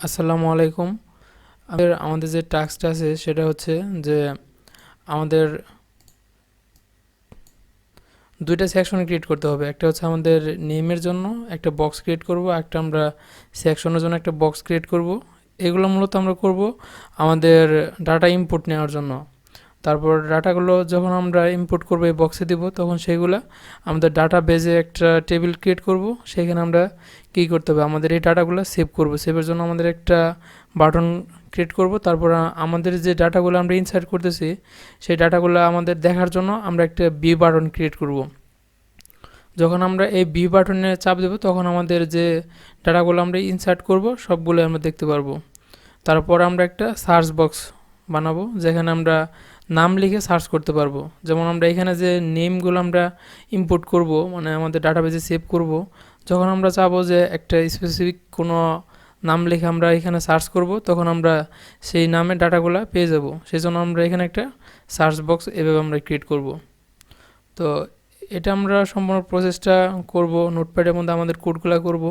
আসসালামু আলাইকুম। আমাদের যে টাস্কটা আছে সেটা হচ্ছে যে আমাদের দুইটা সেকশন ক্রিয়েট করতে হবে। একটা হচ্ছে আমাদের নেমের জন্য একটা বক্স ক্রিয়েট করব, একটা আমরা সেকশনের জন্য একটা বক্স ক্রিয়েট করব। এগুলো মূলত আমরা করব আমাদের ডাটা ইনপুট নেওয়ার জন্য। তারপর ডাটাগুলো যখন আমরা ইনপুট করব এই বক্সে দিব, তখন সেগুলো আমাদের ডাটা বেজে একটা টেবিল ক্রিয়েট করব। সেখানে আমরা কী করতে হবে, আমাদের এই ডাটাগুলো সেভ করব। সেভের জন্য আমাদের একটা বাটন ক্রিয়েট করব। তারপর আমাদের যে ডাটাগুলো আমরা ইনসার্ট করতেছি সেই ডাটাগুলো আমাদের দেখার জন্য আমরা একটা বি বাটন ক্রিয়েট করব। যখন আমরা এই বি বাটনে চাপ দেব, তখন আমাদের যে ডাটাগুলো আমরা ইনসার্ট করব সবগুলো আমরা দেখতে পারবো। তারপর আমরা একটা সার্চ বক্স বানাবো, যেখানে আমরা নাম লিখে সার্চ করতে পারবো। যেমন আমরা এখানে যে নেমগুলো আমরা ইনপুট করব, মানে আমাদের ডাটাবেজে সেভ করব, যখন আমরা চাবো যে একটা স্পেসিফিক কোনো নাম লিখে আমরা এখানে সার্চ করব, তখন আমরা সেই নামের ডাটাগুলো পেয়ে যাব। সেই জন্য আমরা এখানে একটা সার্চ বক্স এভাবে আমরা ক্রিয়েট করব। তো এটা আমরা সম্পূর্ণ প্রসেসটা করব নোটপ্যাডের মধ্যে আমাদের কোডগুলো করব।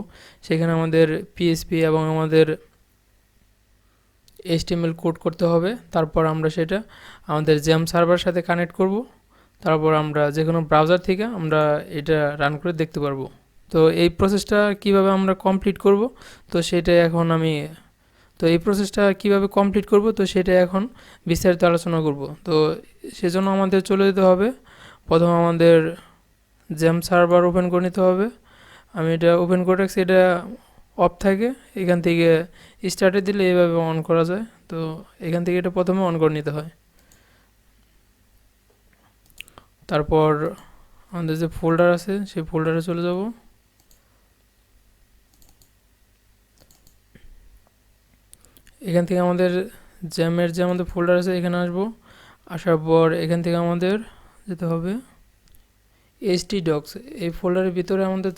সেখানে আমাদের পিএসপি এবং আমাদের এইচটিএমএল কোড করতে হবে। তারপর আমরা সেটা আমাদের জ্যাম সার্ভারের সাথে কানেক্ট করব। তারপর আমরা যে কোনো ব্রাউজার থেকে আমরা এটা রান করে দেখতে পারবো। তো এই প্রসেসটা কিভাবে আমরা কমপ্লিট করব, তো সেটাই এখন আমি তো এই প্রসেসটা কিভাবে কমপ্লিট করব, তো সেটাই এখন বিস্তারিত আলোচনা করব। তো সেজন্য আমাদের চলে যেতে হবে, প্রথম আমাদের জ্যাম সার্ভার ওপেন করে নিতে হবে। আমি এটা ওপেন করে রাখছি, এটা অফ থাকে। এখান থেকে স্টার্টে দিলে এইভাবে অন করা যায়। তো এখান থেকে এটা প্রথমে অন করে নিতে হয়। তারপর আমাদের যে ফোল্ডার আছে সেই ফোল্ডারে চলে যাব। এখান থেকে আমাদের জ্যামের যে আমাদের ফোল্ডার আছে এখানে আসবো। আসার পর এখান থেকে আমাদের যেতে হবে htdocs, এই ফোল্ডারের ভিতরে আমাদের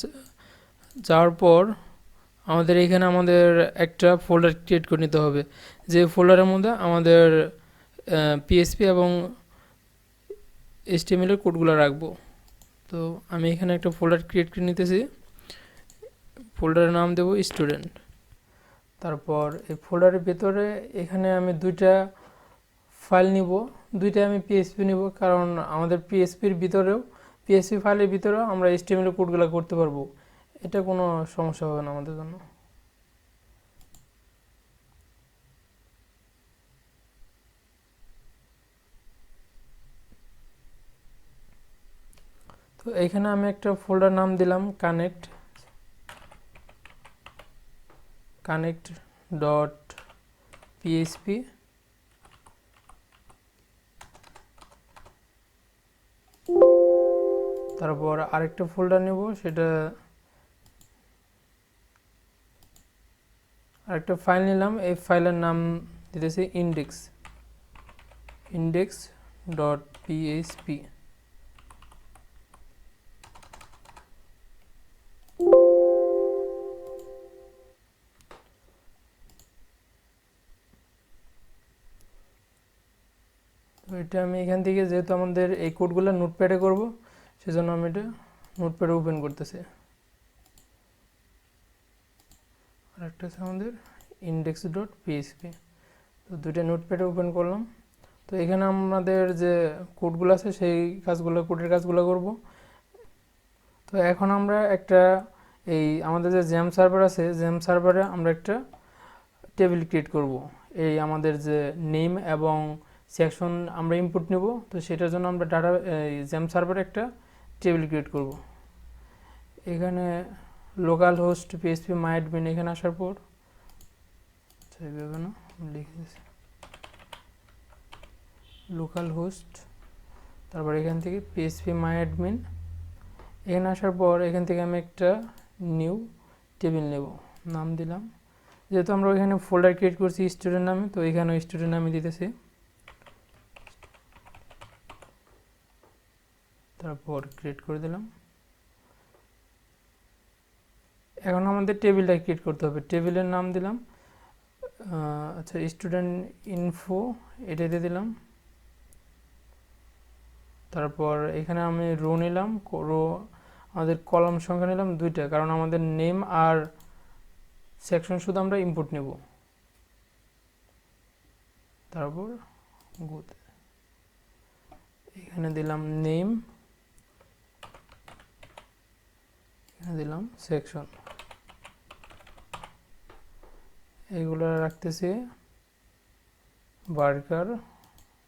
যাওয়ার পর আমাদের এখানে আমাদের একটা ফোল্ডার ক্রিয়েট করে নিতে হবে, যে ফোল্ডারের মধ্যে আমাদের পিএসপি এবং এইচটিএমএল এর কোডগুলো রাখবো। তো আমি এখানে একটা ফোল্ডার ক্রিয়েট করে নিতেছি। ফোল্ডারের নাম দেব স্টুডেন্ট। তারপর এই ফোল্ডারের ভেতরে এখানে আমি দুইটা ফাইল নিব, দুইটা আমি পিএসপি নিব, কারণ আমাদের পিএসপির ভিতরেও পিএসপি ফাইলের ভিতরেও আমরা এইচটিএমএল এর কোডগুলো করতে পারবো। এটা কোনো সমস্যা হবে না আমাদের জন্য। তো এখানে আমি একটা ফোল্ডার নাম দিলাম কানেক্ট ডট পিএসপি। তারপর আরেকটা ফোল্ডার নেব, সেটা আরেকটা ফাইল নিলাম। এই ফাইলের নাম দিতেছি ইন্ডেক্স ডট পিএসপি। তো এটা আমি এখান থেকে, যেহেতু আমাদের এই কোডগুলো নোটপ্যাডে করব, সেজন্য আমি এটা নোটপ্যাডে ওপেন করতেছি। আর একটা আছে আমাদের ইন্ডেক্স ডট পিএসপি। তো দুইটা নোটপ্যাডে ওপেন করলাম। তো এখানে আমাদের যে কোডগুলো আছে সেই কোডের কাজগুলো করব। তো এখন আমরা একটা আমাদের যে জ্যাম সার্ভার আছে, জ্যাম সার্ভারে আমরা একটা টেবিল ক্রিয়েট করব। এই আমাদের যে নেম এবং সেকশন আমরা ইনপুট নেব, তো সেটার জন্য আমরা জ্যাম সার্ভারে একটা টেবিল ক্রিয়েট করব। এখানে লোকাল হোস্ট পিএসপি মাই অ্যাডমিন, এখানে আসার পর এইভাবে না লিখে দিয়েছি লোকাল হোস্ট, তারপর এখান থেকে পিএসপি মাই অ্যাডমিন। এখানে আসার পর এখান থেকে আমি একটা নিউ টেবিল নেব, নাম দিলাম। যেহেতু আমরা এখানে ফোল্ডার ক্রিয়েট করছি স্টুডেন্ট নামে, তো এখানে স্টুডেন্ট নামে দিতেছি। তারপর ক্রিয়েট করে দিলাম। এখন আমাদের টেবিলটা ক্রিয়েট করতে হবে। টেবিলের নাম দিলাম আচ্ছা স্টুডেন্ট ইনফো, এটা দিয়ে দিলাম। তারপর এখানে আমি রো নিলাম, রো আমাদের কলাম সংখ্যা নিলাম দুইটা, কারণ আমাদের নেম আর সেকশন শুধু আমরা ইনপুট নেব। তারপর গুতে এখানে দিলাম নেম, এখানে দিলাম সেকশন, এইগুলো রাখতেছি বার্কার,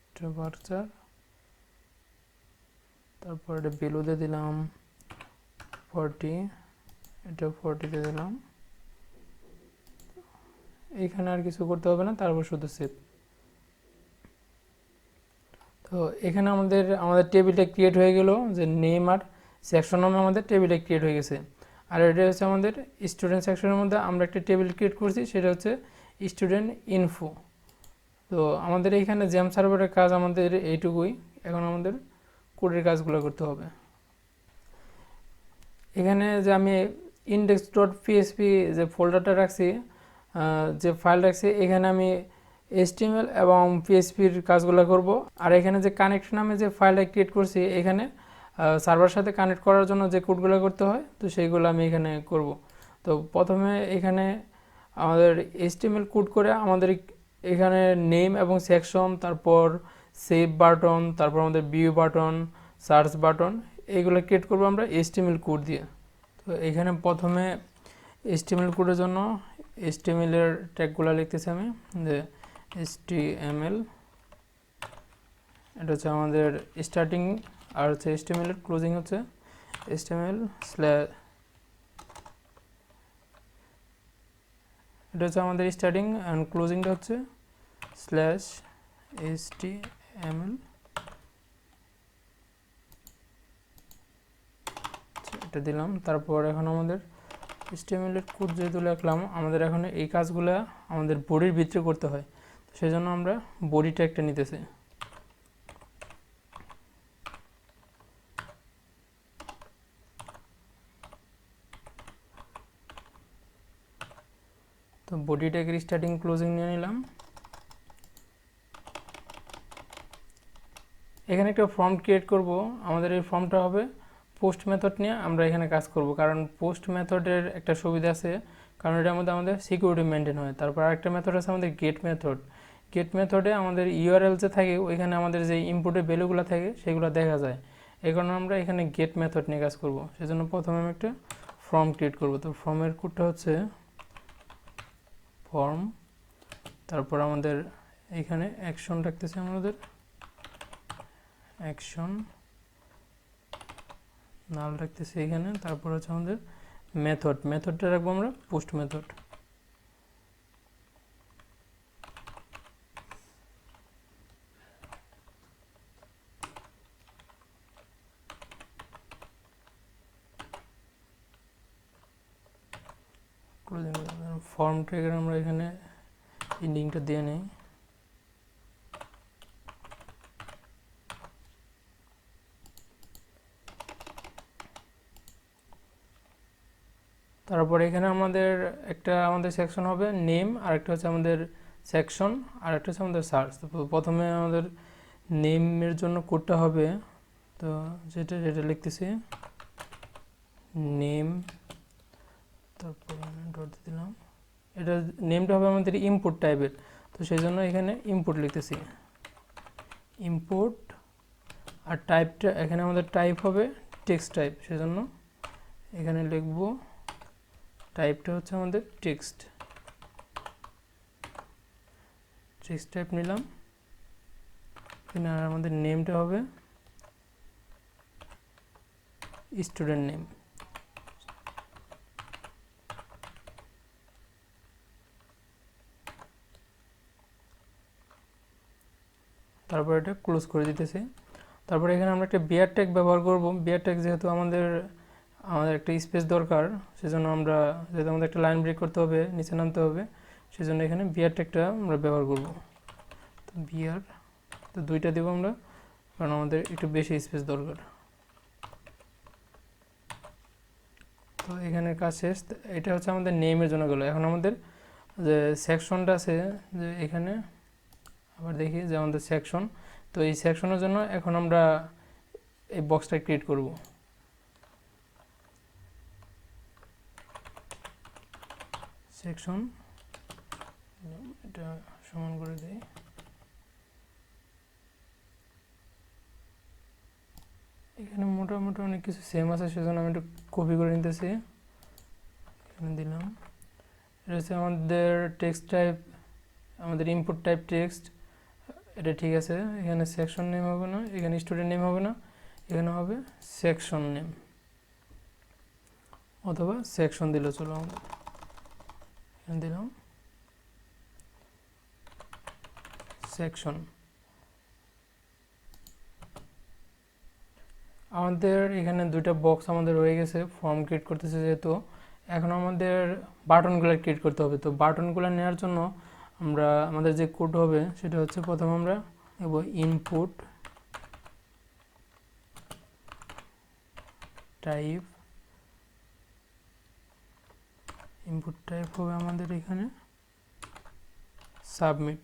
এটা বার্চার, তারপর এটা বেলুতে দিলাম 40, এটা 40-তে দিলাম। এইখানে আর কিছু করতে হবে না, তারপর শুধু সেভ। তো এখানে আমাদের টেবিলটা ক্রিয়েট হয়ে গেল, যে নেম আর সেকশন নামে আমাদের টেবিলটা ক্রিয়েট হয়ে গেছে। আর এটা হচ্ছে আমাদের স্টুডেন্ট সেকশনের মধ্যে আমরা একটা টেবিল ক্রিয়েট করছি, সেটা হচ্ছে স্টুডেন্ট ইনফো। তো আমাদের এইখানে জ্যাম সার্ভারের কাজ আমাদের এইটুকুই। এখন আমাদের কোডের কাজগুলো করতে হবে। এখানে যে আমি index.php যে ফোল্ডারটা রাখছি, যে ফাইল রাখছি, এখানে আমি HTML এবং PHPর কাজগুলো করব। আর এখানে যে কানেক্ট নামে যে ফাইলটা ক্রিয়েট করছি, এখানে সার্ভার সাথে কানেক্ট করার জন্য যে কোডগুলো করতে হয়, তো সেইগুলো আমি এখানে করব। তো প্রথমে এখানে আমাদের HTML কোড করে আমাদের এখানে নেম এবং সেকশন, তারপর সেভ বাটন, তারপর আমাদের ভিউ বাটন, সার্চ বাটন, এইগুলো ক্রিয়েট করবো আমরা HTML কোড দিয়ে। তো এখানে প্রথমে HTML কোডের জন্য HTML এর ট্যাগগুলো লিখতেছি আমি, যে HTML, এটা হচ্ছে আমাদের স্টার্টিং, আর হচ্ছে HTML এর ক্লোজিং হচ্ছে HTML স্ল্যাশ, এটা হচ্ছে আমাদের স্টার্টিং, অ্যান্ড ক্লোজিংটা হচ্ছে স্ল্যাশ HTML। এটা দিলাম। তারপর এখন আমাদের HTML এর কোড যেহেতু লিখলাম, আমাদের এখন এই কাজগুলো আমাদের বডির ভিতরে করতে হয়, সেই জন্য আমরা বডি ট্যাগটা নিতেছি। তো বডি ট্যাগের স্টার্টিং ক্লোজিং নিয়ে নিলাম। এখানে একটা ফর্ম ক্রিয়েট করব। আমাদের এই ফর্মটা হবে পোস্ট মেথড নিয়ে আমরা এখানে কাজ করব, কারণ পোস্ট মেথডের একটা সুবিধা আছে, কারণ এটার মধ্যে আমাদের সিকিউরিটি মেনটেন হয়। তারপর আরেকটা মেথড আছে আমাদের গেট মেথড। গেট মেথডে আমাদের ইউআরএল যে থাকে, ওইখানে আমাদের যে ইনপুটের ভ্যালুগুলো থাকে সেগুলো দেখা যায়। এই কারণে আমরা এখানে গেট মেথড নিয়ে কাজ করব। সেজন্য প্রথমে আমি একটা ফর্ম ক্রিয়েট করব। তো ফর্মের কোডটা হচ্ছে ফর্ম, তারপর আমাদের এখানে অ্যাকশন রাখতেছি, আমাদের অ্যাকশন নাল রাখতেছি এখানে। তারপর হচ্ছে আমাদের মেথডটা রাখবো আমরা পোস্ট মেথড। ফর্ম ট্র্যাকের আমরা এখানে এন্ডিংটা দিয়ে নেই। তারপর এখানে আমাদের সেকশন হবে নেম, আর একটা হচ্ছে আমাদের সেকশন, আর একটা হচ্ছে আমাদের সার্চ। তো প্রথমে আমাদের নেমের জন্য কোডটা হবে, তো যেটা লিখতেছি নেম, তারপর ডট দিলাম। এটা নেমটা হবে আমাদের ইনপুট টাইপের, তো সেই জন্য এখানে ইনপুট লিখতেছি ইনপুট। আর টাইপটা এখানে আমাদের টাইপ হবে টেক্সট টাইপ, সেজন্য এখানে লিখব টাইপটা হচ্ছে আমাদের টেক্সট টাইপ নিলাম। আর আমাদের নেমটা হবে স্টুডেন্ট নেম। তারপর এটা ক্লোজ করে দিতেছি। তারপর এখানে আমরা একটা বিয়ার ট্যাগ ব্যবহার করব। বিয়ার ট্যাগ যেহেতু আমাদের একটা স্পেস দরকার, সেজন্য যেহেতু আমাদের একটা লাইন ব্রেক করতে হবে, নিচে নামতে হবে, সেজন্য এখানে বিয়ার ট্যাগটা আমরা ব্যবহার করব। তো বিয়ার, তো দুইটা দেবো আমরা, কারণ আমাদের একটু বেশি স্পেস দরকার। তো এখানে কাজ শেষ। এটা হচ্ছে আমাদের নেমের জন্য গেলো। এখন আমাদের যে সেকশনটা আছে, যে এখানে আবার দেখি যে আমাদের সেকশন, তো এই সেকশনের জন্য এখন আমরা এই বক্সটা ক্রিয়েট করব। সেকশন, এটা সমান করে দিই। এখানে মোটামুটি অনেক কিছু সেম আছে, সেজন্য আমি একটু কপি করে নিতেছি, এখানে দিলাম। এটা হচ্ছে আমাদের টেক্সট টাইপ, আমাদের ইনপুট টাইপ টেক্সট, এটা ঠিক আছে। এখানে সেকশন নেম হবে না, এখানে স্টুডেন্ট নেম হবে না, এখানে হবে সেকশন নেম অথবা সেকশন দিলে চলো। আমাদের এখানে দিলাম সেকশন। আমাদের এখানে দুইটা বক্স আমাদের হয়ে গেছে, ফর্ম ক্রিয়েট করতেছে যেহেতু। এখন আমাদের বাটনগুলো ক্রিয়েট করতে হবে। তো বাটনগুলো নেওয়ার জন্য আমরা আমাদের যে কোড হবে সেটা হচ্ছে, প্রথমে আমরা নেব ইনপুট টাইপ, ইনপুট টাইপ হবে আমাদের এখানে সাবমিট।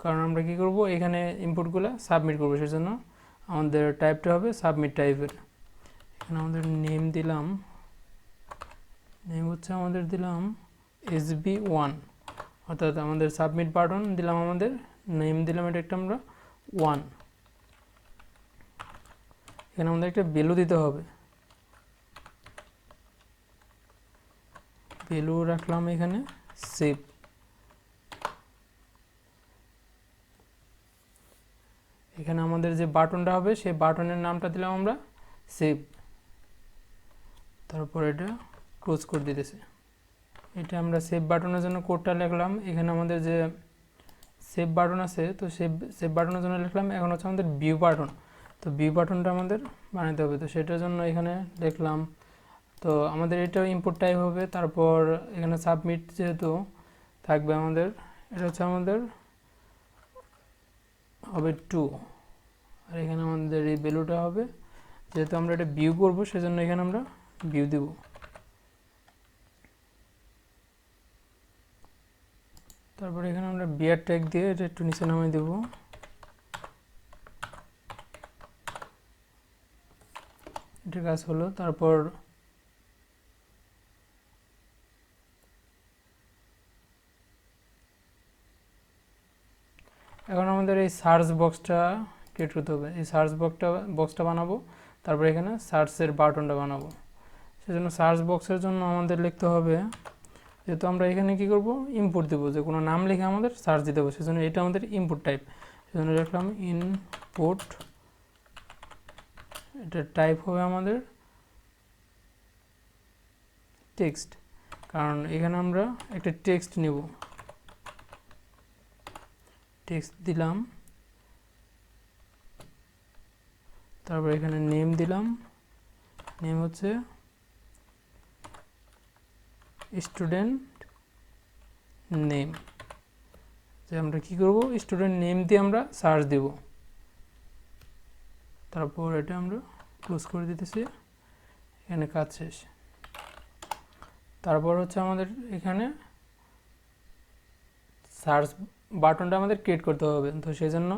কারণ আমরা কি করব, এখানে ইনপুটগুলো সাবমিট করবো, সেজন্য আমাদের টাইপটা হবে সাবমিট টাইপের। এখানে আমাদের নেম দিলাম, নেম হচ্ছে আমাদের দিলাম SB1, অর্থাৎ আমাদের সাবমিট বাটন দিলাম, আমাদের নেম দিলাম এটা একটা আমরা 1। এখানে আমাদের একটা ভ্যালু দিতে হবে, ভ্যালু রাখলাম এখানে সেভ। এখানে আমাদের যে বাটনটা হবে সেই বাটনের নামটা দিলাম আমরা সেভ। তারপর এটা ক্লোজ করে দিতেছে। এটা আমরা সেভ বাটনের জন্য কোডটা লিখলাম। এখানে আমাদের যে সেভ বাটন আছে, তো সেভ বাটনের জন্য লিখলাম। এখন হচ্ছে আমাদের ভিউ বাটন, তো ভিউ বাটনটা আমাদের বানাতে হবে। তো সেটার জন্য এখানে লিখলাম, তো আমাদের এটাও ইনপুট টাইপ হবে। তারপর এখানে সাবমিট যেহেতু থাকবে আমাদের, এটা হচ্ছে আমাদের হবে 2। আর এখানে আমাদের এই ভ্যালুটা হবে, যেহেতু আমরা এটা ভিউ করবো সেজন্য এখানে আমরা ভিউ দেব। তারপর এখানে আমরা বিয়ার ট্যাগ দিয়ে এটা একটু নিচে নামিয়ে দেব। এটা কাজ হলো। তারপর এখন আমাদের এই সার্চ বক্সটা ক্রিয়েট করতে হবে। এই সার্চ বক্সটা বানাবো, তারপর এখানে সার্চের বাটনটা বানাবো। সেজন্য সার্চ বক্সের জন্য আমাদের লিখতে হবে, যেহেতু আমরা এখানে কি করব, ইনপুট দেবো, যে কোনো নাম লিখে আমাদের সার্চ দিতে হবে, সেজন্য এটা আমাদের ইনপুট টাইপ। সেজন্য লিখলাম ইনপুট, এটা টাইপ হবে আমাদের টেক্সট, কারণ এখানে আমরা একটা টেক্সট নেব। টেক্সট দিলাম, তারপর এখানে নেম দিলাম, নেম হচ্ছে স্টুডেন্ট নেম। যে আমরা কি করব, স্টুডেন্ট নেম দিয়ে আমরা সার্চ দেব। তারপর এটা আমরা ক্লোজ করে দিতেছি, এখানে কাজ শেষ। তারপর হচ্ছে আমাদের এখানে সার্চ বাটনটা আমাদের ক্রিয়েট করতে হবে। তো সেই জন্য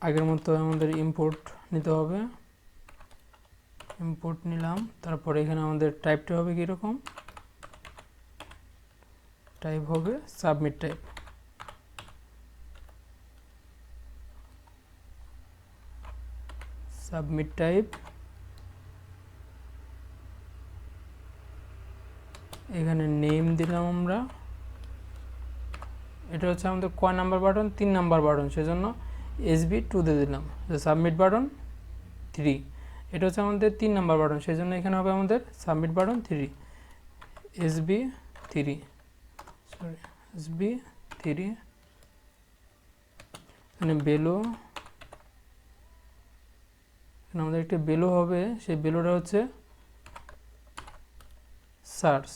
আগের মতো আমাদের ইম্পোর্ট নিতে হবে, ইম্পোর্ট নিলাম। তারপর এখানে আমাদের টাইপটা হবে কীরকম, টাইপ হবে সাবমিট টাইপ। সাবমিট টাইপ, এখানে নেম দিলাম আমরা। এটা হচ্ছে আমাদের কয় নাম্বার বাটন, 3 নাম্বার বাটন, সেজন্য SB2 দিয়ে দিলাম। সাবমিট বাটন 3, এটা হচ্ছে আমাদের 3 নাম্বার বাটন, সেজন্য এখানে হবে আমাদের submit button 3, SB3, sorry SB3। এখানে ভ্যালু, এখানে আমাদের একটা ভ্যালু হবে, সেই ভ্যালুটা হচ্ছে সার্চ,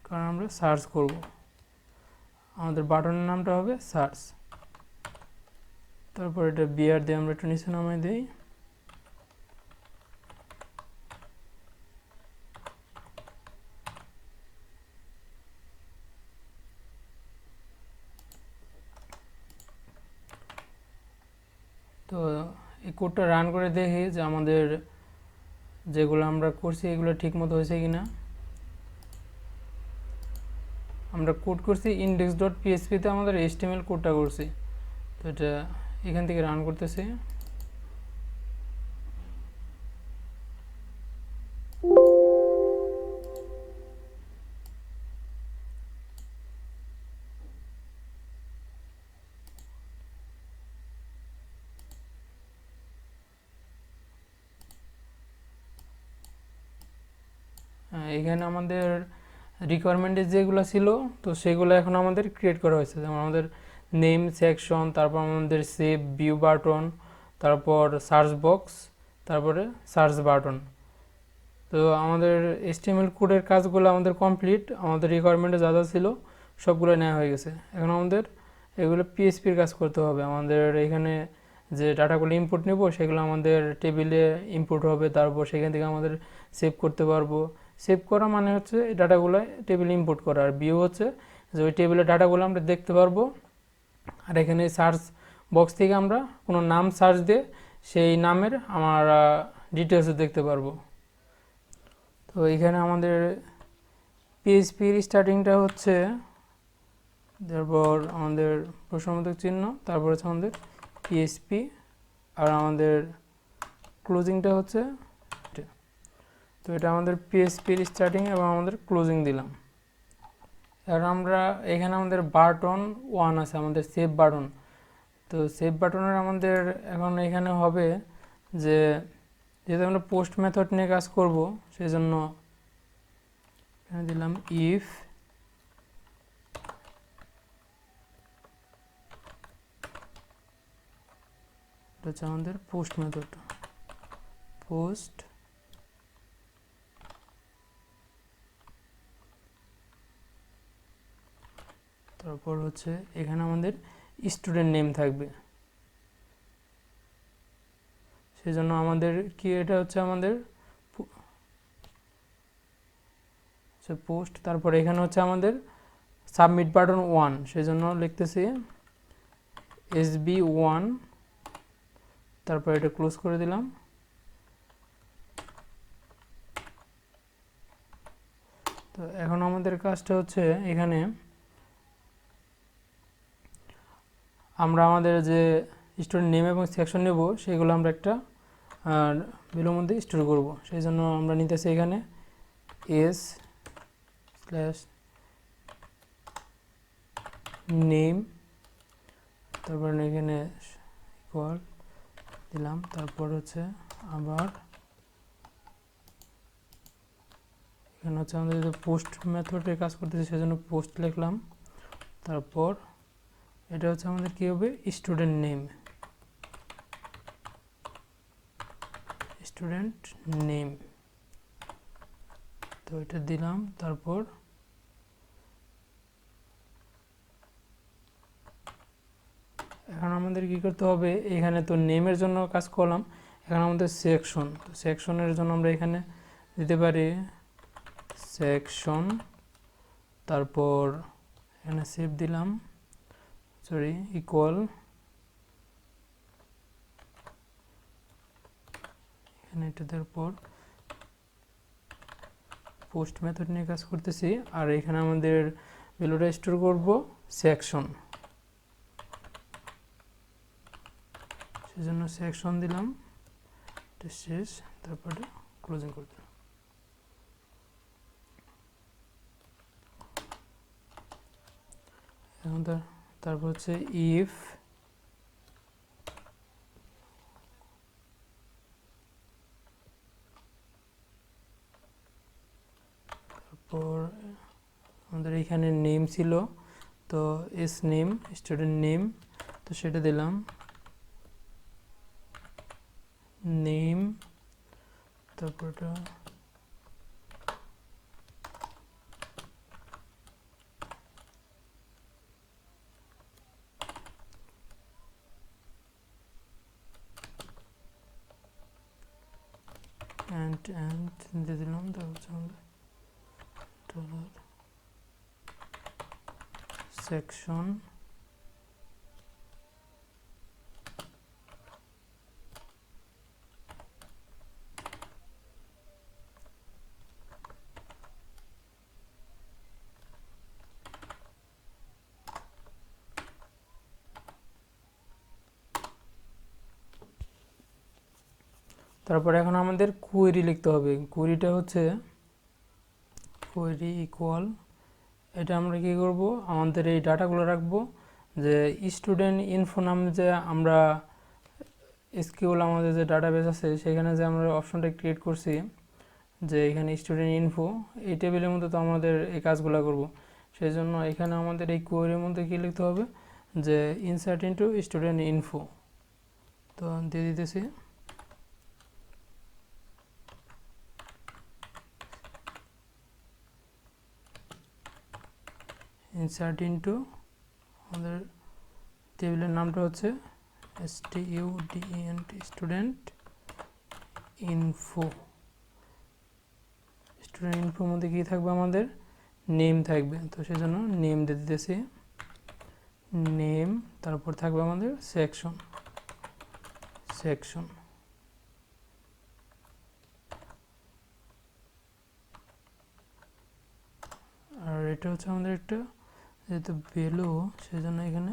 কারণ আমরা সার্চ করব। আমাদের বাটনের নামটা হবে সার্চ। তারপর এটা বিআর দিয়ে আমরা একটু নিচে নামাই দিই। তো এই কোডটা রান করে দেখি যে আমাদের যেগুলো আমরা করছি এগুলো ঠিক মতো হয়েছে কিনা। আমরা কোড করছি index.php-তে আমাদের HTML কোডটা করছি। তো এটা এখান থেকে রান করতেছি। এখানে আমাদের রিকোয়ারমেন্টে যেগুলো ছিল তো সেগুলো এখন আমাদের ক্রিয়েট করা হয়েছে, যেমন আমাদের নেম সেকশন, তারপর আমাদের সেভ ভিউ বাটন, তারপর সার্চ বক্স, তারপরে সার্চ বাটন। তো আমাদের HTML কোডের কাজগুলো আমাদের কমপ্লিট, আমাদের রিকোয়ারমেন্টে যা যা ছিল সবগুলো নেওয়া হয়ে গেছে। এখন আমাদের এগুলো পিএইচপির কাজ করতে হবে। আমাদের এখানে যে ডাটাগুলো ইনপুট নেব সেগুলো আমাদের টেবিলে ইনপুট হবে, তারপর সেখান থেকে আমাদের সেভ করতে পারবো। সেভ করা মানে হচ্ছে এই ডাটাগুলো টেবিলে ইনপুট করা, আর ভিউ হচ্ছে যে ওই টেবিলের ডাটাগুলো আমরা দেখতে পারবো। আর এখানে সার্চ বক্স থেকে আমরা কোনো নাম সার্চ দিয়ে সেই নামের আমরা ডিটেলস দেখতে পারবো। তো এখানে আমাদের পিএইচপির স্টার্টিংটা হচ্ছে, তারপর আমাদের প্রশ্নবোধক চিহ্ন, তারপর হচ্ছে আমাদের পিএইচপি, আর আমাদের ক্লোজিংটা হচ্ছে। তো এটা আমাদের পিএইচপির স্টার্টিং এবং আমাদের ক্লোজিং দিলাম। এবার আমরা এখানে আমাদের বাটন 1 আছে, আমাদের সেভ বাটন। তো সেভ বাটনের আমাদের এখন এখানে হবে যে যেহেতু আমরা পোস্ট মেথড নিয়ে কাজ করব, সেই জন্য এখানে দিলাম ইফ এটা হচ্ছে আমাদের পোস্ট মেথড, পোস্ট তারপর হচ্ছে এখানে আমাদের স্টুডেন্ট নেম থাকবে, সেজন্য আমাদের কি এটা হচ্ছে আমাদের পোস্ট। তারপর এখানে হচ্ছে আমাদের সাবমিট বাটন 1, সেজন্য লিখতেছি SB1, তারপর এটা ক্লোজ করে দিলাম। তো এখন আমাদের কাজটা হচ্ছে এখানে আমরা আমাদের যে স্টুডেন্ট নেম এবং সেকশন নেব সেগুলো আমরা একটা ভ্যালুর মধ্যে স্টোর করব। সেই জন্য আমরা নিতেছি এখানে s/name, তারপর এখানে ইকুয়াল দিলাম, তারপর হচ্ছে আবার এখানে হচ্ছে আমাদের যদি পোস্ট মেথডে কাজ করতেছি সেজন্য পোস্ট লিখলাম। তারপর এটা হচ্ছে আমাদের কী হবে, স্টুডেন্ট নেম, স্টুডেন্ট নেম। তো এটা দিলাম। তারপর এখন আমাদের কি করতে হবে, এখানে তো নেমের জন্য কাজ করলাম, এখন আমাদের সেকশন, তো সেকশনের জন্য আমরা এখানে দিতে পারি সেকশন, তারপর এখানে সেভ দিলাম, সরি ইকুয়াল, এখানে এটা দেওয়ার পর পোস্ট মেথড নিয়ে কাজ করতেছি, আর এখানে আমাদের ভ্যালুটা স্টোর করব সেকশন, সেজন্য সেকশন দিলাম, এটা শেষ, তারপরে ক্লোজিং করে দিলাম। এখন তারপর হচ্ছে ইফ তারপর আমাদের এখানে নেম ছিল, তো এস নেম, স্টুডেন্ট নেম, তো সেটা দিলাম নেম, তারপর এটা অ্যান্ড দিয়ে দিলাম, তারপর হচ্ছে আমাদের ডলার সেকশন, তারপরে এখন আমাদের কোয়েরি লিখতে হবে। কোয়েরিটা হচ্ছে কোয়েরি ইকুয়াল, এটা আমরা কী করব, আমাদের এই ডাটাগুলো রাখবো যে স্টুডেন্ট ইনফো নামে যে আমরা এসকিউএল আমাদের যে ডাটাবেস আছে সেখানে যে আমরা অপশনটা ক্রিয়েট করছি যে এখানে স্টুডেন্ট ইনফো, এই টেবিলের মধ্যে তো আমাদের এই কাজগুলো করব। সেই জন্য এখানে আমাদের এই কোয়েরির মধ্যে কী লিখতে হবে যে ইনসার্ট ইনটু স্টুডেন্ট ইনফো, তো দিয়ে দিতেছি। ইনসার্ট ইনটু আমাদের টেবিলের নামটা হচ্ছে student স্টুডেন্ট ইনফো। স্টুডেন্ট ইনফোর মধ্যে কী থাকবে, আমাদের নেম থাকবে, তো সেই জন্য নেম দিয়ে দিতেছি, নেম, তারপর থাকবে আমাদের সেকশন, সেকশন আর এটা হচ্ছে আমাদের একটা যেহেতু ভ্যালু সেই জন্য এখানে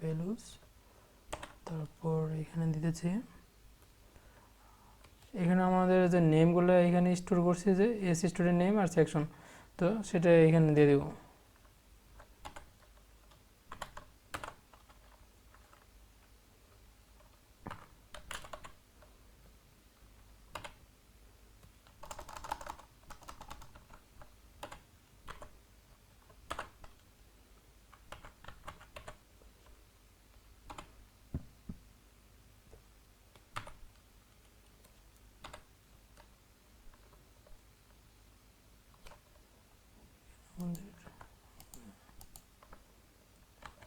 ভ্যালুস, তারপর এখানে দিতেছি, এখানে আমাদের যে নেমগুলো এখানে স্টোর করছি যে এস স্টুডেন্ট নেম আর সেকশন, তো সেটা এখানে দিয়ে দেব। আমাদের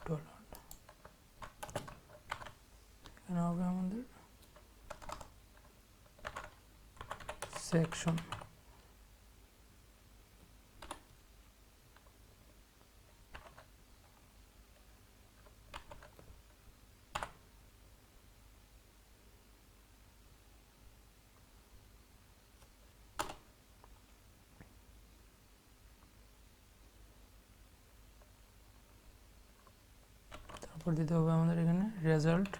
ডলার এখানে হবে আমাদের সেকশন। তারপর দিতে হবে আমাদের এখানে রেজাল্ট,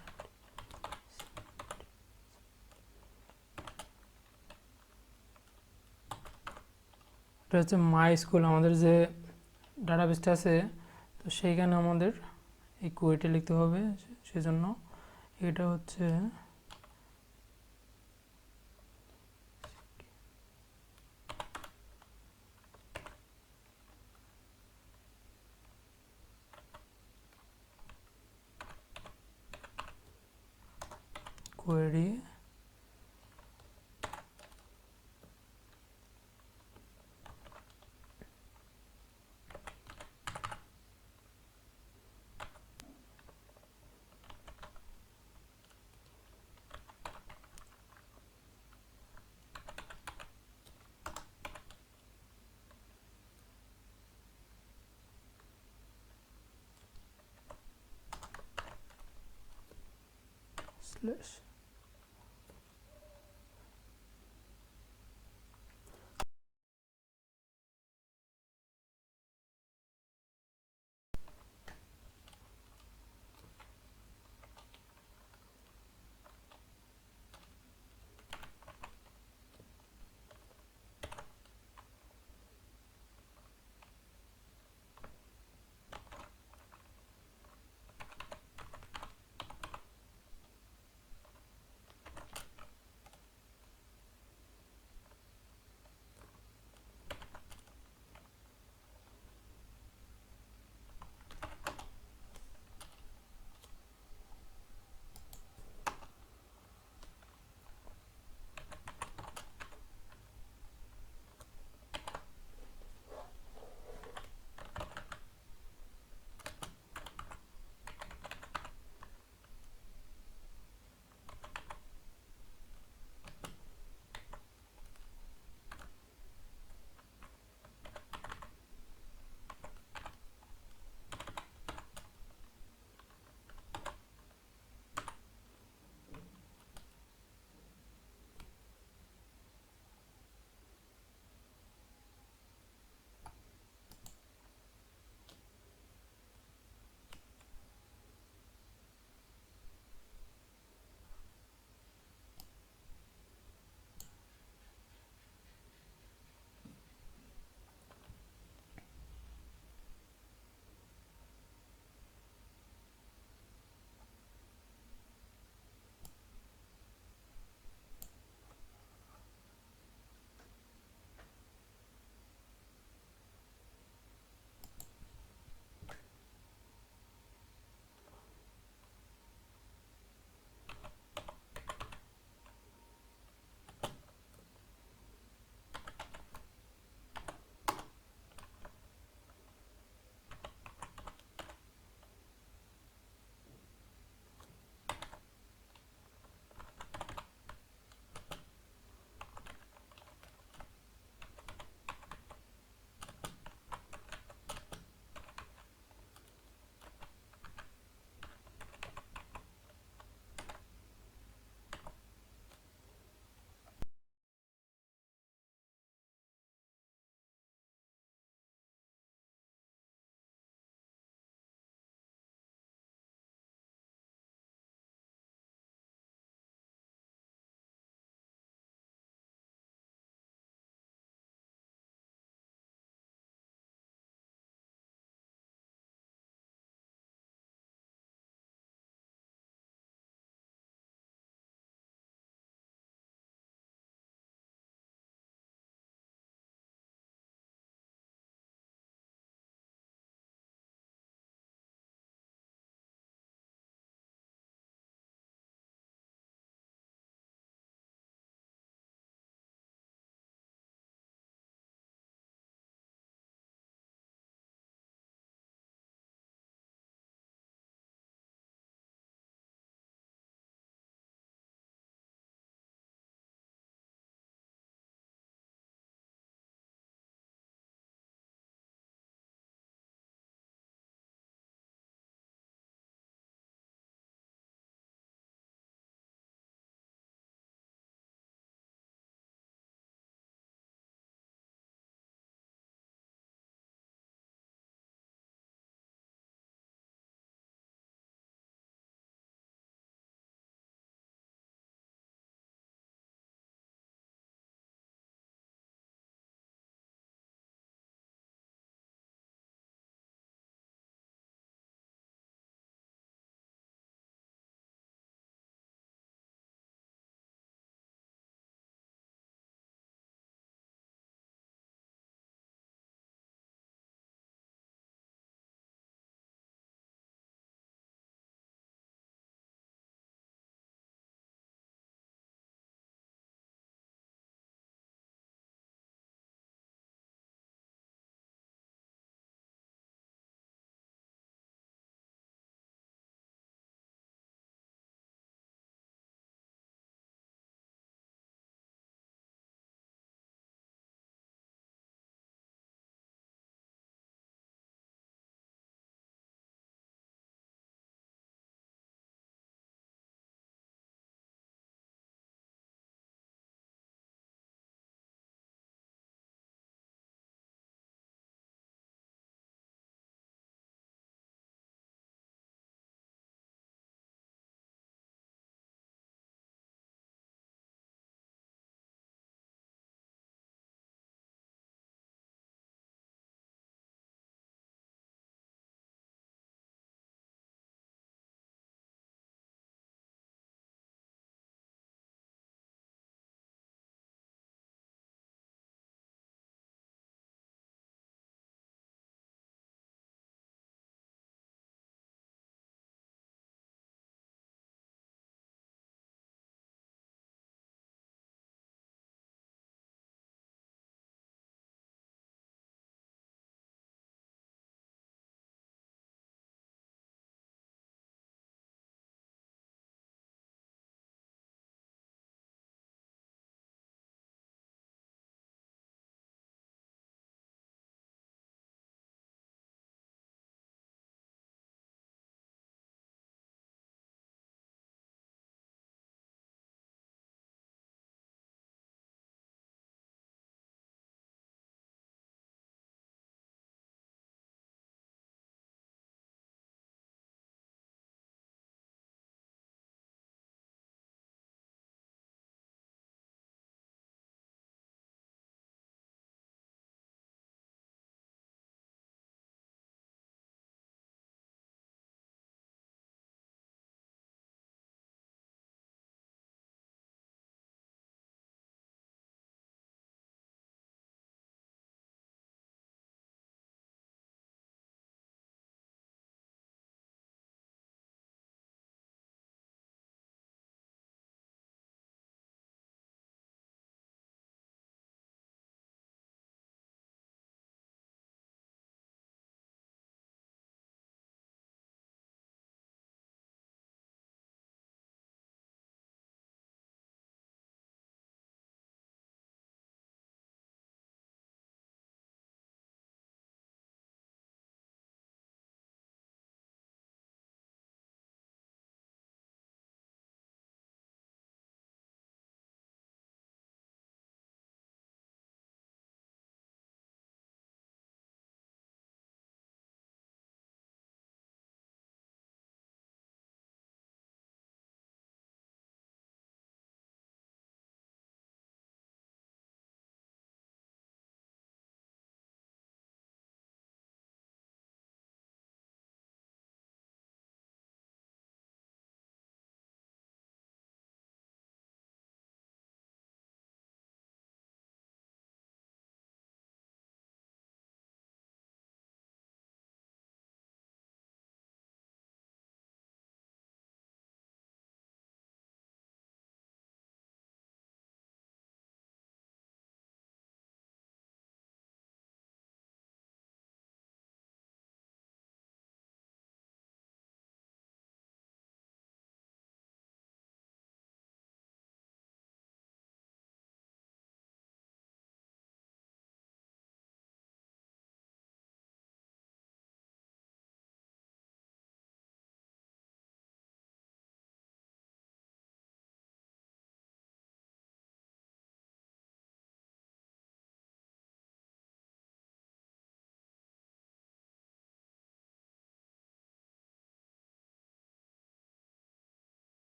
এটা হচ্ছে মাই স্কুল আমাদের যে ডাটাবেসটা আছে, তো সেইখানে আমাদের এই কোয়েরিটা লিখতে হবে, সেজন্য এটা হচ্ছে কোয়েরি স্ল্যাশ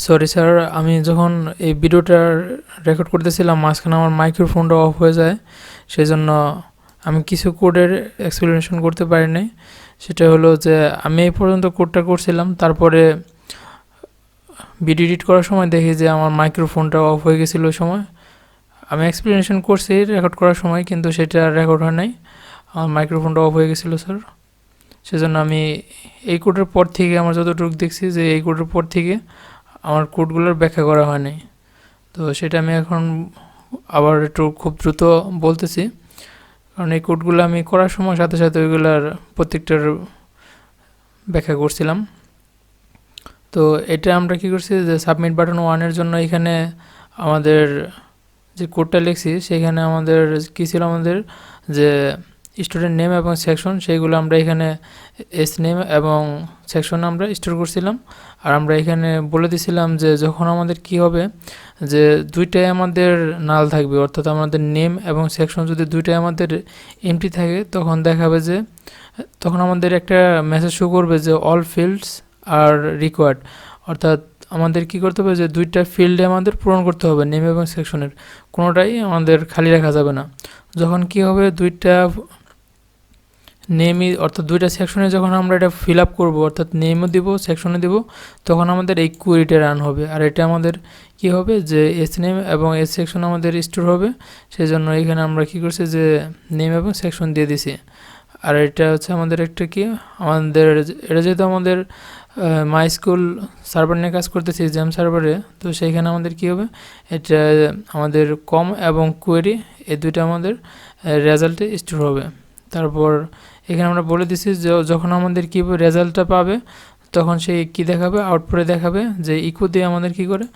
সরি স্যার, আমি যখন এই ভিডিওটা রেকর্ড করতেছিলাম মাঝখানে আমার মাইক্রোফোনটা অফ হয়ে যায়, সেই জন্য আমি কিছু কোডের এক্সপ্লেনেশন করতে পারিনি। সেটা হলো যে আমি এই পর্যন্ত কোডটা করছিলাম, তারপরে ভিডিও এডিট করার সময় দেখি যে আমার মাইক্রোফোনটা অফ হয়ে গেছিলো ওই সময়। আমি এক্সপ্লেনেশন করছি রেকর্ড করার সময়, কিন্তু সেটা রেকর্ড হয় নাই, আমার মাইক্রোফোনটা অফ হয়ে গেছিলো স্যার। সেজন্য আমি এই কোডের পর থেকে আমার যতটুকু দেখছি যে এই কোডের পর থেকে আমার কোডগুলোর ব্যাখ্যা করা হয় নাই। তো সেটা আমি এখন আবার একটু খুব দ্রুত বলতেছি, কারণ এই কোডগুলো আমি করার সময় সাথে সাথে ওইগুলার প্রত্যেকটার ব্যাখ্যা করছিলাম। তো এটা আমরা কি করছি যে সাবমিট বাটন 1-এর জন্য এখানে আমাদের যে কোডটা লিখছি সেখানে আমাদের কী ছিল, আমাদের যে স্টুডেন্ট নেম এবং সেকশন সেইগুলো আমরা এখানে এস নেম এবং সেকশন আমরা স্টোর করছিলাম। আর আমরা এখানে বলে দিছিলাম যে যখন আমাদের কি হবে যে দুইটাই আমাদের নাল থাকবে, অর্থাৎ আমাদের নেম এবং সেকশন যদি দুইটাই আমাদের এমটি থাকে তখন দেখাবে যে, তখন আমাদের একটা মেসেজ শো করবে যে অল ফিল্ডস আর রিকোয়ার্ড, অর্থাৎ আমাদের কি করতে হবে যে দুইটা ফিল্ডে আমাদের পূরণ করতে হবে, নেম এবং সেকশনের কোনোটাই আমাদের খালি রাখা যাবে না। যখন কি হবে দুইটা নেমই, অর্থাৎ দুইটা সেকশনে যখন আমরা এটা ফিল আপ করবো, অর্থাৎ নেমও দিব সেকশনে দিব, তখন আমাদের এই কুয়েরিটা রান হবে। আর এটা আমাদের কি হবে যে এস নেম এবং এস সেকশন আমাদের স্টোর হবে। সেই জন্য এখানে আমরা কি করছি যে নেম এবং সেকশন দিয়ে দিছি। আর এটা হচ্ছে আমাদের একটা কি, আমাদের এটা যেহেতু আমাদের মাই স্কুল সার্ভার নিয়ে কাজ করতেছি জ্যাম সার্ভারে, তো সেইখানে আমাদের কি হবে, এটা আমাদের কম এবং কোয়েরি এই দুইটা আমাদের রেজাল্টে স্টোর হবে। তারপর এখানে আমরা বলে দিছি যে যখন আমাদের কী রেজাল্টটা পাবে তখন সেই কী দেখাবে, আউটপুটে দেখাবে যে ইকো দিয়ে আমাদের কী করে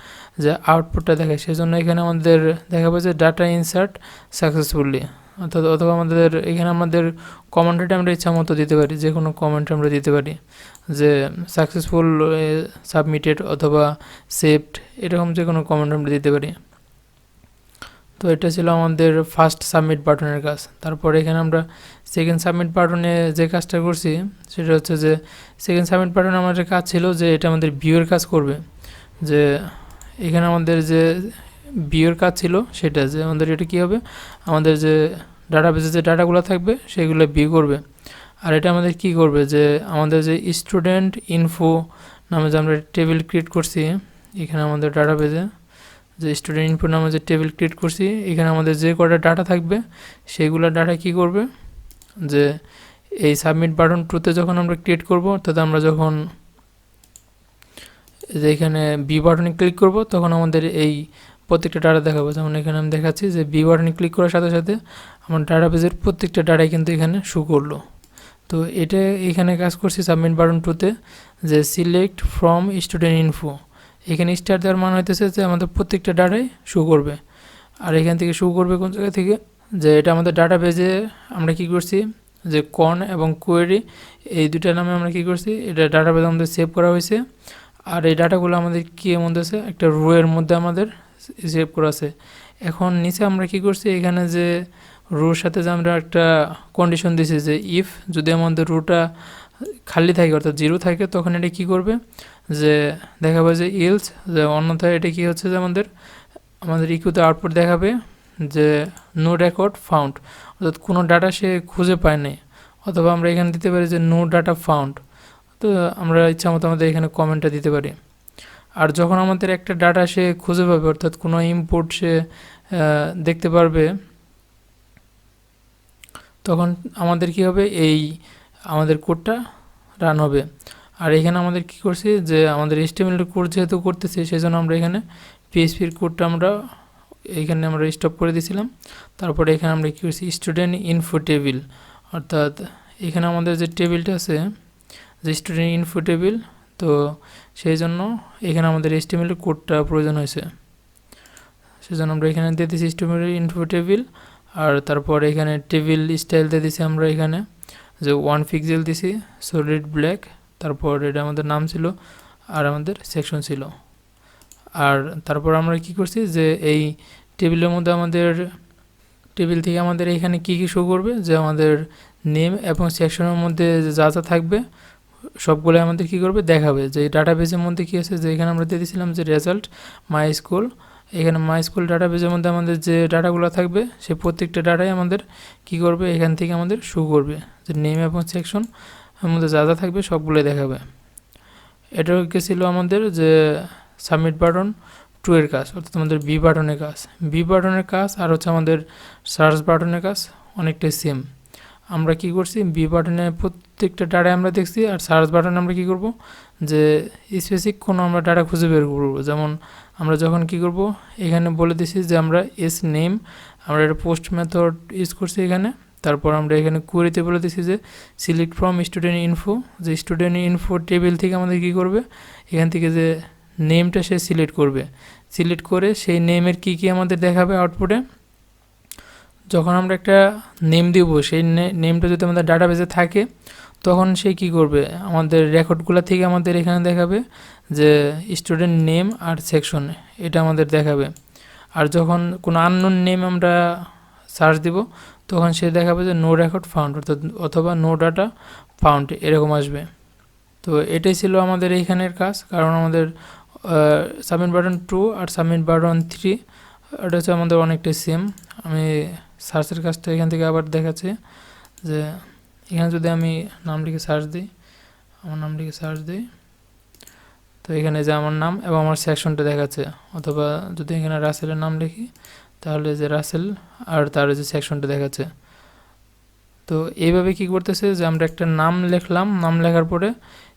যে আউটপুটটা দেখায়। সেজন্য এখানে আমাদের দেখাবে যে ডাটা ইনসার্ট সাকসেসফুলি, অর্থাৎ অথবা আমাদের এখানে আমাদের কমেন্টটা আমরা ইচ্ছা মতো দিতে পারি, যে কোনো কমেন্ট আমরা দিতে পারি যে সাকসেসফুল সাবমিটেড অথবা সেভড, এরকম যে কোনো কমেন্ট আমরা দিতে পারি। তো এটা ছিল আমাদের ফার্স্ট সাবমিট বাটনের কাজ। তারপর এখানে আমরা সেকেন্ড সাবমিট বাটনে যে কাজটা করছি সেটা হচ্ছে যে সেকেন্ড সাবমিট বাটনে আমাদের কাজ ছিল যে এটা আমাদের ভিউয়ের কাজ করবে। যে এখানে আমাদের যে ভিউয়ের কাজ ছিল সেটা যে আমাদের এটা কী হবে, আমাদের যে ডাটাবেসে যে ডাটাগুলো থাকবে সেগুলো ভিউ করবে। আর এটা আমাদের কি করবে যে আমাদের যে স্টুডেন্ট ইনফো নামে যে আমরা টেবিল ক্রিয়েট করছি এখানে আমাদের ডাটাবেসে, যে স্টুডেন্ট ইনফো নামে যে টেবিল ক্রিয়েট করছি এখানে আমাদের যে কটা ডাটা থাকবে সেইগুলো ডাটা কি করবে যে এই সাবমিট বাটন 2-তে যখন আমরা ক্রিয়েট করব, অর্থাৎ আমরা যখন যে এখানে বি বাটনে ক্লিক করব তখন আমাদের এই প্রত্যেকটা ডাটা দেখাবো। যেমন এখানে আমি দেখাচ্ছি যে বি বাটনে ক্লিক করার সাথে সাথে আমার ডাটাবেসের প্রত্যেকটা ডাটাই কিন্তু এখানে শো করলো। তো এটা এখানে কাজ করছি সাবমিট বাটন 2-তে যে সিলেক্ট ফ্রম স্টুডেন্ট ইনফো, এখানে স্টার দেওয়ার মান হইতেছে যে আমাদের প্রত্যেকটা ডাটাই শো করবে। আর এখান থেকে শো করবে কোন জায়গা থেকে, যে এটা আমাদের ডাটাবেজে আমরা কি করছি যে কর্ন এবং কোয়েরি এই দুটা নামে আমরা কি করছি, এটা ডাটাবেজ আমাদের সেভ করা হয়েছে। আর এই ডাটাগুলো আমাদের কি এর মধ্যে আছে, একটা রো এর মধ্যে আমাদের সেভ করা আছে। এখন নিচে আমরা কি করছি, এখানে যে রোর সাথে যে আমরা একটা কন্ডিশন দিছি যে ইফ যদি আমাদের রোটা খালি থাকে অর্থাৎ জিরো থাকে তখন এটা কি করবে যে দেখাবে যে ইলস, যে অন্যথায় এটা কি হচ্ছে যে আমাদের ইকুতে আউটপুট দেখাবে যে নো রেকর্ড ফাউন্ড, অর্থাৎ কোনো ডাটা সে খুঁজে পায় নাই। অথবা আমরা এখানে দিতে পারি যে নো ডাটা ফাউন্ড, তো আমরা ইচ্ছা মতো আমাদের এখানে কমেন্টটা দিতে পারি। আর যখন আমাদের একটা ডাটা সে খুঁজে পাবে অর্থাৎ কোনো ইম্পোর্ট সে দেখতে পারবে তখন আমাদের কি হবে, এই আমাদের কোডটা রান হবে। আর এখানে আমাদের কি করছি যে আমাদের HTML কোড যেহেতু করতেছি সেই জন্য আমরা এখানে PHP-র কোডটা আমরা এইখানে আমরা স্টপ করে দিয়েছিলাম। তারপরে এখানে আমরা কী করছি স্টুডেন্ট ইনফো টেবিল, অর্থাৎ এখানে আমাদের যে টেবিলটা আছে যে স্টুডেন্ট ইনফো টেবিল, তো সেই জন্য এখানে আমাদের HTML কোডটা প্রয়োজন হয়েছে। সেই জন্য আমরা এখানে দিয়ে দিয়েছি স্টুডেন্ট ইনফো টেবিল। আর তারপর এখানে টেবিল স্টাইল দিয়ে দিছি আমরা এখানে যে 1 পিক্সেল দিছি সলিড ব্ল্যাক, তারপর এটা আমাদের নাম ছিল আর আমাদের সেকশন ছিল। আর তারপর আমরা কি করছি যে এই টেবিলের মধ্যে আমাদের টেবিল থেকে আমাদের এখানে কি শো করবে যে আমাদের নেম এবং সেকশনের মধ্যে যা যা থাকবে সবগুলো আমাদের কী করবে দেখাবে যে ডাটাবেজের মধ্যে কী আছে, যে এখানে আমরা দিয়ে দিয়েছিলাম যে রেজাল্ট মাই স্কুল। এখানে মাই স্কুল ডাটাবেজের মধ্যে আমাদের যে ডাটাগুলো থাকবে সেই প্রত্যেকটা ডাটাই আমাদের কী করবে এখান থেকে আমাদের শো করবে, যে নেম এবং সেকশন এর মধ্যে যা যা থাকবে সবগুলোই দেখাবে। এটা ছিল আমাদের যে সাবমিট বাটন 2 এর কাজ, অর্থাৎ আমাদের বি বাটনের কাজ। বি বাটনের কাজ আর হচ্ছে আমাদের সার্চ বাটনের কাজ অনেকটাই সেম। আমরা কি করছি, বি বাটনে প্রত্যেকটা ডাটা আমরা দেখছি, আর সার্চ বাটনে আমরা কি করব যে স্পেসিফিক কোনো আমরা ডাটা খুঁজে বের করব। যেমন আমরা যখন কি করব এখানে বলে দিছি যে আমরা এস নেম, আমরা একটা পোস্ট মেথড ইউজ করছি এখানে। তারপর আমরা এখানে কোয়েরিতে বলে দিছি যে সিলেক্ট ফ্রম স্টুডেন্ট ইনফো, যে স্টুডেন্ট ইনফো টেবিল থেকে আমাদের কী করবে এখান থেকে যে নেমটা সে সিলেক্ট করবে, সিলেক্ট করে সেই নেমের কী কী আমাদের দেখাবে আউটপুটে। যখন আমরা একটা নেম দিব, সেই নেমটা যদি আমাদের ডাটাবেজে থাকে তখন সে কি করবে আমাদের রেকর্ডগুলো থেকে আমাদের এখানে দেখাবে যে স্টুডেন্ট নেম আর সেকশন, এটা আমাদের দেখাবে। আর যখন কোনো আননোন নেম আমরা সার্চ দিব তখন সে দেখাবে যে নো রেকর্ড ফাউন্ড, অর্থাৎ অথবা নো ডাটা ফাউন্ড এরকম আসবে। তো এটাই ছিল আমাদের এইখানের কাজ, কারণ আমাদের সাবমিট বাটন 2 আর সাবমিট বাটন 3 এটা হচ্ছে আমাদের অনেকটাই সেম। আমি সার্চের কাজটা এখান থেকে আবার দেখাচ্ছি, যে এখানে যদি আমি নাম লিখে সার্চ দিই, আমার নাম লিখে সার্চ দিই, তো এখানে যে আমার নাম এবং আমার সেকশনটা দেখাচ্ছে। অথবা যদি এখানে রাসেলের নাম লিখি তাহলে যে রাসেল আর তার যে সেকশনটা দেখাচ্ছে। তো এইভাবে কি করতেছে যে আমরা একটা নাম লিখলাম, নাম লেখার পরে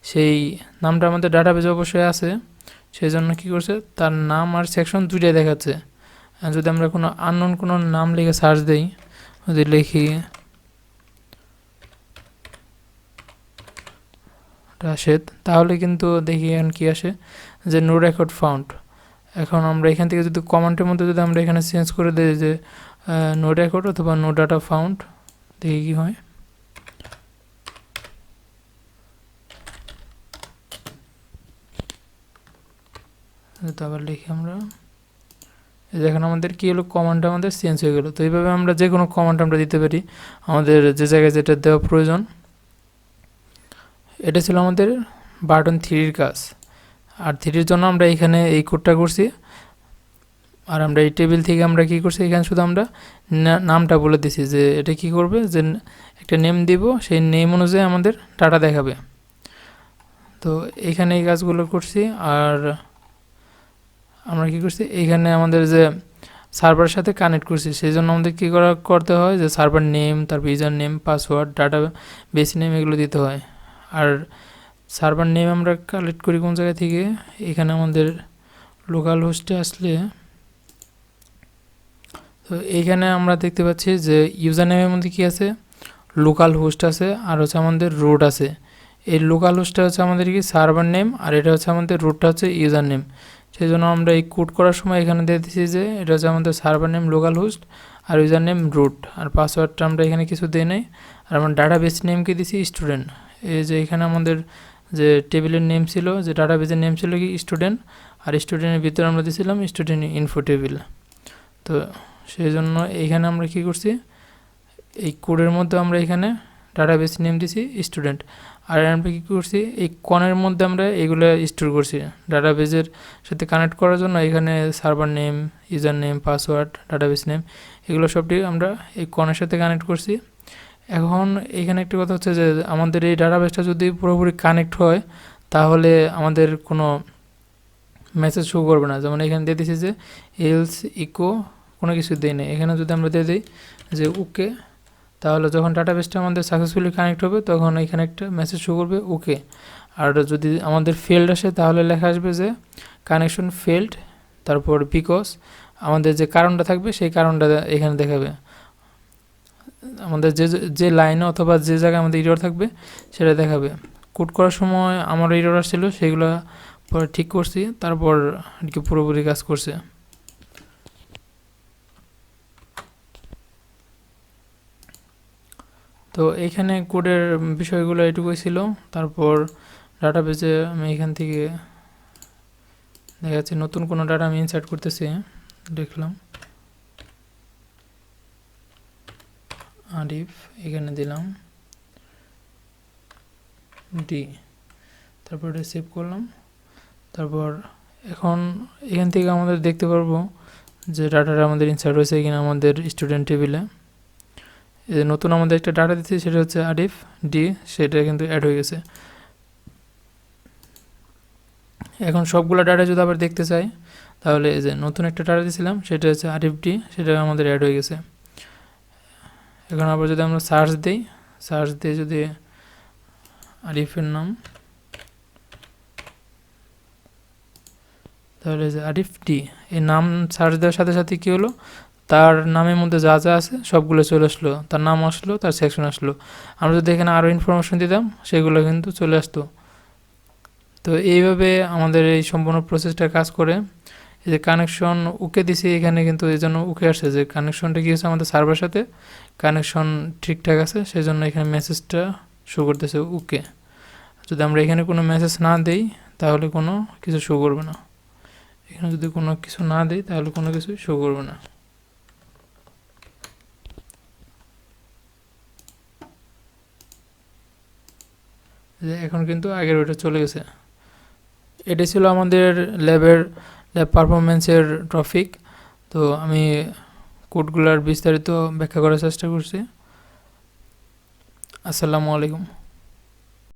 সেই নামটা আমাদের ডাটাবেজে অবশ্যই আছে, সেই জন্য কী করছে তার নাম আর সেকশন দুইটাই দেখাচ্ছে। যদি আমরা কোনো আননোন কোনো নাম লিখে সার্চ দিই, যদি লিখি রাশেদ, তাহলে কিন্তু দেখি এখন কী আসে যে নো রেকর্ড ফাউন্ড। এখন আমরা এখান থেকে যদি কমান্ডের মধ্যে যদি আমরা এখানে চেঞ্জ করে দিই যে নো রেকর্ড অথবা নো ডাটা ফাউন্ড, দেখি কী হয়। তো আবার লিখি আমরা, দেখেন আমাদের কী হলো, কমান্ডটা আমাদের চেঞ্জ হয়ে গেলো। তো এইভাবে আমরা যে কোনো কমান্ড আমরা দিতে পারি আমাদের যে জায়গায় যেটা দেওয়া প্রয়োজন। এটা ছিল আমাদের বাটন 3-এর কাজ। আর 3-এর জন্য আমরা এখানে এই কোডটা করছি। আর আমরা এই টেবিল থেকে আমরা কী করছি এখানে শুধু আমরা নামটা বলে দিছি যে এটা কী করবে, যে একটা নেম দিব, সেই নেম অনুযায়ী আমাদের ডাটা দেখাবে। তো এখানে এই কাজগুলো করছি। আর আমরা কী করছি এইখানে আমাদের যে সার্ভারের সাথে কানেক্ট করছি, সেই জন্য আমাদের কী করতে হয় যে সার্ভার নেম, তারপর user name, password, data base name এগুলো দিতে হয়। আর সার্ভার নেম আমরা কালেক্ট করি কোন জায়গা থেকে, এখানে আমাদের লোকাল হোস্টে আসলে, তো এইখানে আমরা দেখতে পাচ্ছি যে ইউজার নেমের মধ্যে কী আছে, লোকাল হোস্ট আছে আর হচ্ছে আমাদের রুট আছে। এই লোকাল হোস্টটা হচ্ছে আমাদের কি সার্ভার নেম, আর এটা হচ্ছে আমাদের রুটটা হচ্ছে ইউজার নেম। সেই জন্য আমরা এই কোড করার সময় এখানে দিয়ে দিচ্ছি যে এটা হচ্ছে আমাদের সার্ভার নেম লোকাল হোস্ট আর ইউজার নেম রুট, আর পাসওয়ার্ডটা আমরা এখানে কিছু দিই নাই। আর আমরা ডাটাবেস নেমকে দিছি স্টুডেন্ট। এই যে এখানে আমাদের যে টেবিলের নেম ছিল, যে ডাটাবেসের নেম ছিল কি স্টুডেন্ট, আর স্টুডেন্টের ভিতরে আমরা দিয়েছিলাম স্টুডেন্ট ইনফো টেবিল। তো সেই জন্য এইখানে আমরা কী করছি, এই কোডের মধ্যে আমরা এখানে ডাটাবেস নেম দিছি স্টুডেন্ট। আর আমরা কী করছি এই কনের মধ্যে আমরা এগুলো স্টোর করছি ডাটাবেসের সাথে কানেক্ট করার জন্য। এখানে server name, user name, password, database name এগুলো সবটি আমরা এই কনের সাথে কানেক্ট করছি। এখন এখানে একটি কথা হচ্ছে যে আমাদের এই ডাটাবেসটা যদি পুরোপুরি কানেক্ট হয় তাহলে আমাদের কোনো মেসেজ শো করবে না। যেমন এখানে দিয়ে দিছি যে এলস ইকো কোনো কিছু দিই না, এখানে যদি আমরা দিয়ে দিই যে ওকে, তাহলে যখন ডাটাবেসটা আমাদের সাকসেসফুলি কানেক্ট হবে তখন এখানে একটা মেসেজ শো করবে ওকে। আর যদি আমাদের ফেল্ড আসে তাহলে লেখা আসবে যে কানেকশন ফেল্ড, তারপর বিকজ আমাদের যে কারণটা থাকবে সেই কারণটা এখানে দেখাবে। আমাদের যে লাইনে অথবা যে জায়গায় আমাদের এরর থাকবে সেটা দেখাবে। কোড করার সময় আমার এরর আসছিল, সেগুলো পরে ঠিক করছি, তারপর আর কি পুরোপুরি কাজ করছে। তো এইখানে কোডের বিষয়গুলো এটুকুই ছিল। তারপর ডাটাবেসে আমি এখান থেকে দেখা যাচ্ছে নতুন কোনো ডাটা আমি ইনসার্ট করতেছি, দেখলাম আরিফ, এখানে দিলাম ডি, তারপর এটা সেভ করলাম। তারপর এখন এখান থেকে আমাদের দেখতে পারবো যে ডাটাটা আমাদের ইনসার্ট হয়েছে কিনা আমাদের স্টুডেন্ট টেবিলে। এই যে নতুন আমাদের একটা ডাটা দিচ্ছি, সেটা হচ্ছে আরিফ ডি, সেটা কিন্তু অ্যাড হয়ে গেছে। এখন সবগুলো ডাটা যদি আবার দেখতে চাই, তাহলে এই যে নতুন একটা ডাটা দিয়েছিলাম, সেটা হচ্ছে আরিফ ডি, সেটা আমাদের অ্যাড হয়ে গেছে। এখন আবার যদি আমরা সার্চ দিই, সার্চ দিয়ে যদি আরিফের নাম, তাহলে যে আরিফ ডি, এই নাম সার্চ দেওয়ার সাথে সাথে কী হলো, তার নামের মধ্যে যা যা আছে সবগুলো চলে আসলো, তার নাম আসলো, তার সেকশন আসলো। আমরা যদি এখানে আরও ইনফরমেশন দিতাম, সেগুলো কিন্তু চলে আসতো। তো এইভাবে আমাদের এই সম্পূর্ণ প্রসেসটা কাজ করে। এই যে কানেকশন ওকে দিছি এখানে, কিন্তু এই জন্য ওকে আসছে যে কানেকশনটা কী হচ্ছে আমাদের সার্ভারের সাথে কানেকশন ঠিকঠাক আছে, সেই জন্য এখানে মেসেজটা শো করতেছে ওকে। যদি আমরা এখানে কোনো মেসেজ না দিই, তাহলে কোনো কিছু শো করবে না। এখানে যদি কোনো কিছু না দিই, তাহলে কোনো কিছু শো করবে না। এখন কিন্তু আগের ওইটা চলে গেছে। এটাই ছিল আমাদের ল্যাব পারফরমেন্সের টপিক। তো আমি কোডগুলার বিস্তারিত ব্যাখ্যা করার চেষ্টা করছি। আসসালামু আলাইকুম।